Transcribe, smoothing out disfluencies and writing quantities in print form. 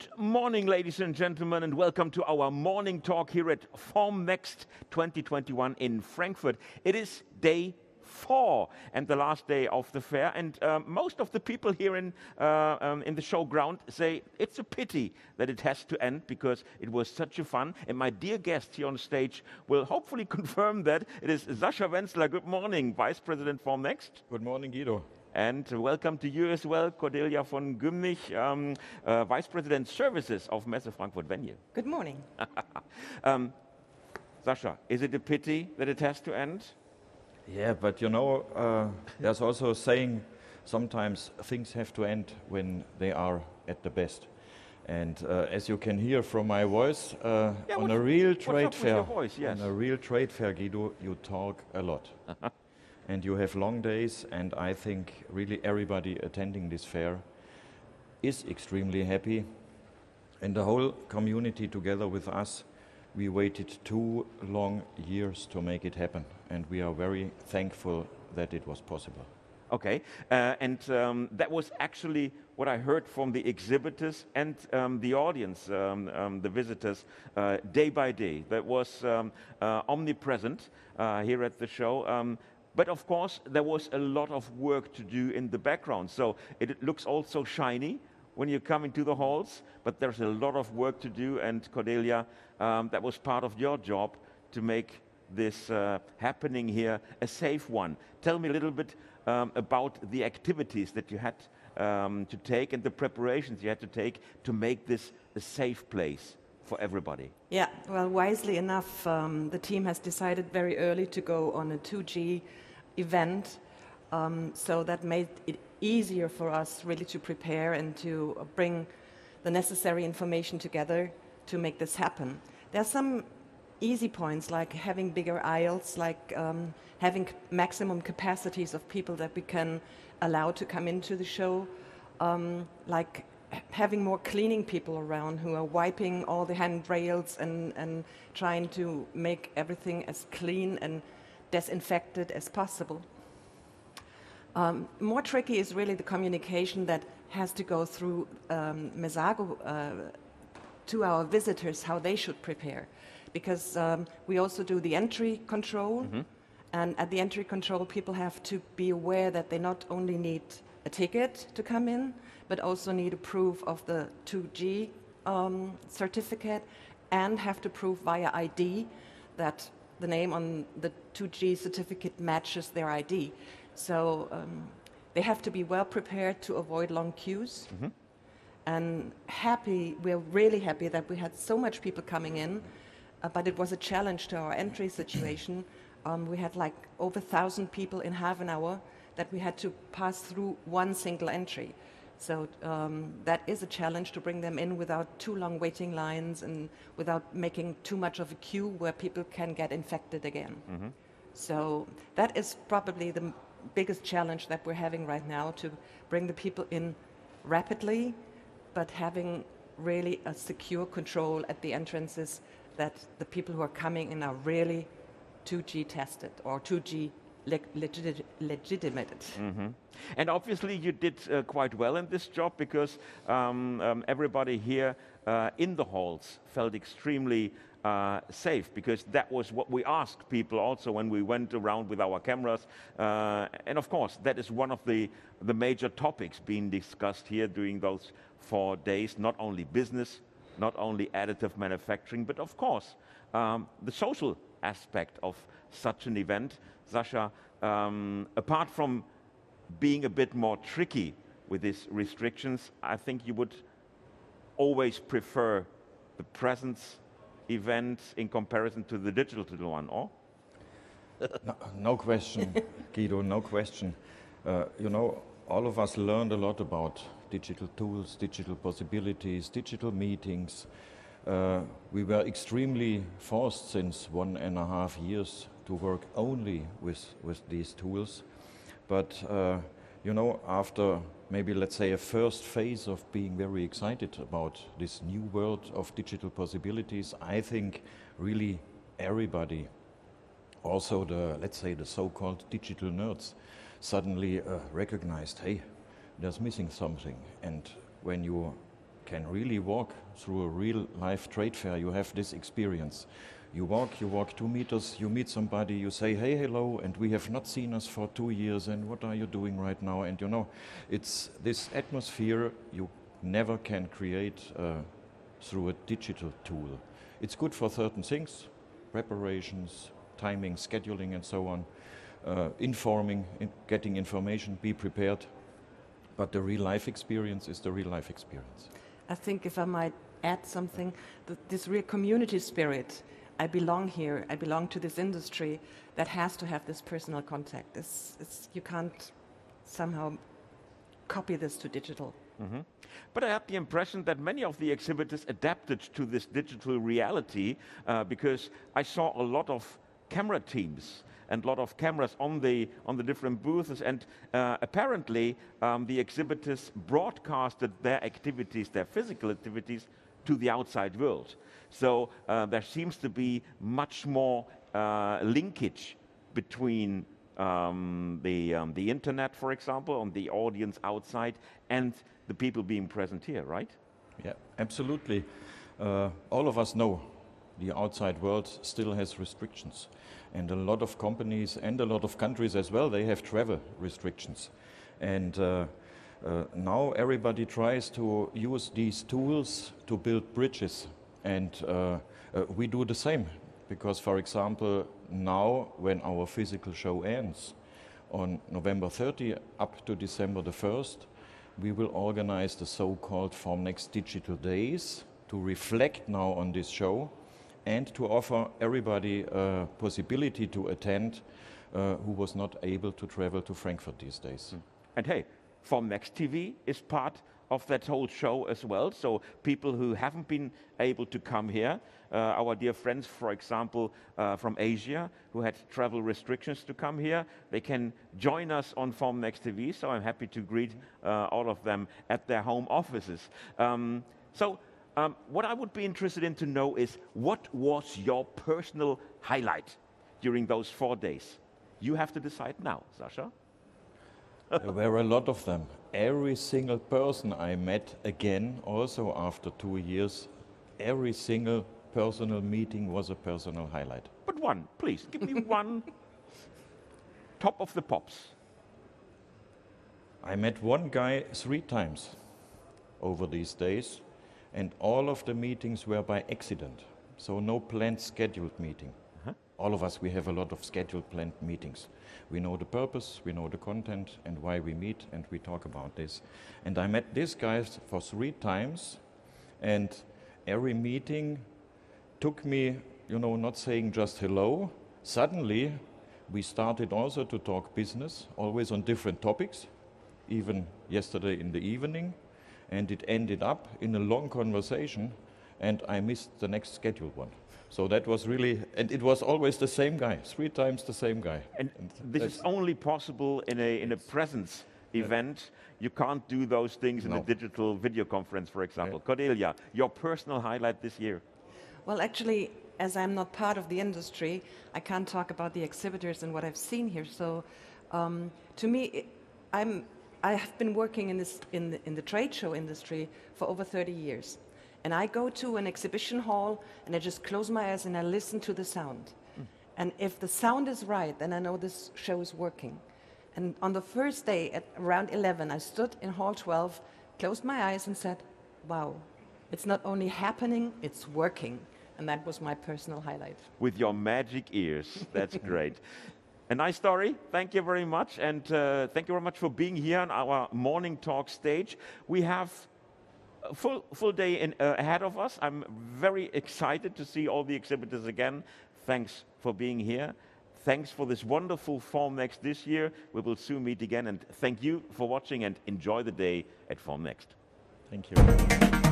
Good morning, ladies and gentlemen, and welcome to our morning talk here at Formnext 2021 in Frankfurt. It is day 4 and the last day of the fair, and most of the people here in the showground say it's a pity that it has to end because it was such a fun. And my dear guest here on stage will hopefully confirm that. It is Sascha Wenzler. Good morning, Vice President Formnext. Good morning, Guido. And welcome to you as well, Cordelia von Gymnich, Vice President Services of Messe Frankfurt venue. Good morning. Sascha, is it a pity that it has to end? Yeah, but you know, there's also a saying, sometimes things have to end when they are at the best. And as you can hear from my voice, on a real trade fair, on a real trade fair, Guido, you talk a lot. And you have long days, and I think really everybody attending this fair is extremely happy. And the whole community together with us, we waited 2 long years to make it happen, and we are very thankful that it was possible. Okay, and that was actually what I heard from the exhibitors and the audience, the visitors, day by day. That was omnipresent here at the show. But of course, there was a lot of work to do in the background. So it looks also shiny when you come into the halls, but there's a lot of work to do. And Cordelia, that was part of your job to make this happening here a safe one. Tell me a little bit about the activities that you had to take and the preparations you had to take to make this a safe place for everybody. Yeah, well, wisely enough, the team has decided very early to go on a 2G event, so that made it easier for us really to prepare and to bring the necessary information together to make this happen. There are some easy points, like having bigger aisles, like having maximum capacities of people that we can allow to come into the show, like having more cleaning people around who are wiping all the handrails and trying to make everything as clean and disinfected as possible. More tricky is really the communication that has to go through Mesago to our visitors, how they should prepare. Because we also do the entry control, and at the entry control people have to be aware that they not only need a ticket to come in, but also need a proof of the 2G certificate and have to prove via ID that the name on the 2G certificate matches their ID. So they have to be well prepared to avoid long queues. And we're really happy that we had so much people coming in, but it was a challenge to our entry situation. We had like over 1,000 people in half an hour that we had to pass through one single entry. So that is a challenge to bring them in without too long waiting lines and without making too much of a queue where people can get infected again. So that is probably the biggest challenge that we're having right now, to bring the people in rapidly, but having really a secure control at the entrances that the people who are coming in are really 2G tested or 2G legitimated. And obviously you did quite well in this job, because everybody here in the halls felt extremely safe, because that was what we asked people also when we went around with our cameras. And of course, that is one of the major topics being discussed here during those 4 days, not only business, not only additive manufacturing, but of course, the social aspect of such an event. Sascha, apart from being a bit more tricky with these restrictions, I think you would always prefer the presence event in comparison to the digital one, or? No question, Guido, no question. You know, all of us learned a lot about digital tools, digital possibilities, digital meetings. We were extremely forced since 1.5 years to work only with these tools. But, you know, after maybe, let's say, a first phase of being very excited about this new world of digital possibilities, I think really everybody, also let's say, the so-called digital nerds, suddenly recognized, hey, there's missing something. And when you can really walk through a real life trade fair. You have this experience. You walk 2 meters, you meet somebody, you say, hey, hello, and we have not seen us for 2 years, and what are you doing right now? And you know, it's this atmosphere you never can create through a digital tool. It's good for certain things, preparations, timing, scheduling, and so on, informing, getting information, be prepared. But the real life experience is the real life experience. I think if I might add something, this real community spirit, I belong here, I belong to this industry, that has to have this personal contact. You can't somehow copy this to digital. Mm-hmm. But I have the impression that many of the exhibitors adapted to this digital reality because I saw a lot of camera teams and a lot of cameras on the different booths, and apparently the exhibitors broadcasted their activities, their physical activities, to the outside world. So there seems to be much more linkage between the internet, for example, and the audience outside, and the people being present here, right? Yeah, absolutely. All of us know the outside world still has restrictions. And a lot of companies and a lot of countries as well, they have travel restrictions. And now everybody tries to use these tools to build bridges. And we do the same. Because, for example, now when our physical show ends on November 30 up to December the 1st, we will organize the so-called Formnext Digital Days to reflect now on this show and to offer everybody a possibility to attend who was not able to travel to Frankfurt these days. And hey, Formnext TV is part of that whole show as well, so people who haven't been able to come here, our dear friends, for example, from Asia, who had travel restrictions to come here, they can join us on Formnext TV, so I'm happy to greet all of them at their home offices. What I would be interested in to know is, what was your personal highlight during those 4 days? You have to decide now, Sascha. There were a lot of them. Every single person I met again, also after 2 years, every single personal meeting was a personal highlight. But one, please, give me one top of the pops. I met one guy 3 times over these days, and all of the meetings were by accident, so no planned scheduled meeting. All of us, we have a lot of scheduled planned meetings. We know the purpose, we know the content, and why we meet, and we talk about this. And I met this guy for 3 times, and every meeting took me, you know, not saying just hello. Suddenly, we started also to talk business, always on different topics, even yesterday in the evening, and it ended up in a long conversation, and I missed the next scheduled one. So that was really, and it was always the same guy, 3 times the same guy. And this is only possible in a presence event. You can't do those things in a digital video conference, for example. Cordelia, your personal highlight this year? Well, actually, as I'm not part of the industry, I can't talk about the exhibitors and what I've seen here. So to me, I have been working in the trade show industry for over 30 years. And I go to an exhibition hall and I just close my eyes and I listen to the sound. And if the sound is right, then I know this show is working. And on the first day at around 11, I stood in hall 12, closed my eyes and said, wow, it's not only happening, it's working. And that was my personal highlight. With your magic ears, that's great. A nice story, thank you very much. And thank you very much for being here on our morning talk stage. We have a full day ahead of us. I'm very excited to see all the exhibitors again. Thanks for being here. Thanks for this wonderful Formnext this year. We will soon meet again, and thank you for watching, and enjoy the day at Formnext. Thank you.